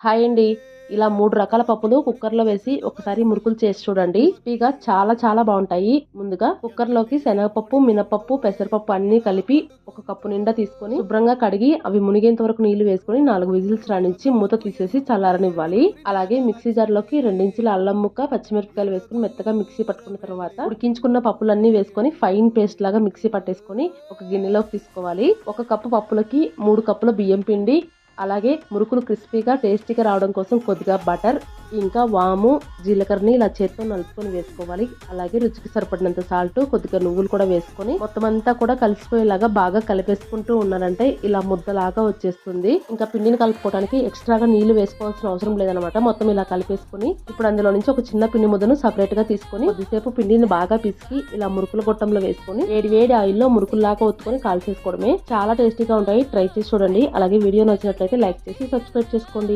Hi అండి. ఇలా 3 రకాల పప్పులు కుక్కర్‌లో వేసి ఒకసారి మురుకులు చేసి చూడండి. క్రిస్పీగా చాలా చాలా బావుంటాయి. ముందుగా కుక్కర్‌లోకి శనగపప్పు, మినపప్పు, పెసరపప్పు అన్నీ కలిపి ఒక కప్పు నిండా తీసుకొని శుభ్రంగా కడిగి అవి మునిగేంత వరకు నీళ్లు వేసుకొని 4 విజిల్స్ రానిచ్చి మూత తీసేసి చల్లారనివ్వాలి. అలాగే మిక్సీ జార్‌లోకి 2 ఇంచుల అల్లం ముక్క, పచ్చిమిరపకాయలు వేసుకొని మెత్తగా మిక్సీ పట్టుకున్న తర్వాత ఉడికించుకున్న పప్పులన్నీ వేసుకొని ఫైన్ పేస్ట్ లాగా మిక్సీ పట్టేసుకొని ఒక గిన్నెలోకి తీసుకోవాలి. ఒక కప్పు పప్పులకి 3 కప్పుల బియ్యం పిండి, అలాగే మురుకులు క్రిస్పీగా టేస్టీగా రావడం కోసం కొద్దిగా బటర్, ఇంకా వాము, జీలకర్రని ఇలా చేత్తో నలుపుకొని వేసుకోవాలి. అలాగే రుచికి సరిపడినంత సాల్ట్, కొద్దిగా నువ్వులు కూడా వేసుకొని మొత్తం అంతా కూడా కలిసిపోయేలాగా బాగా కలిపేసుకుంటూ ఉన్నారంటే ఇలా ముద్దలాగా వచ్చేస్తుంది. ఇంకా పిండిని కలుపుకోవడానికి ఎక్స్ట్రాగా నీళ్లు వేసుకోవాల్సిన అవసరం లేదనమాట. మొత్తం ఇలా కలిపేసుకొని ఇప్పుడు అందులో నుంచి ఒక చిన్న పిండి ముద్దను సపరేట్ గా తీసుకొని కొద్దిసేపు పిండిని బాగా పిసికి ఇలా మురుకుల గొట్టంలో వేసుకొని వేడి ఆయిల్లో మురుకుల్లాగా ఒత్తుకొని కాల్చేసుకోవడమే. చాలా టేస్టీగా ఉంటాయి. ట్రై చేసి చూడండి. అలాగే వీడియో నచ్చినట్లయితే లైక్ చేసి సబ్స్క్రైబ్ చేసుకోండి.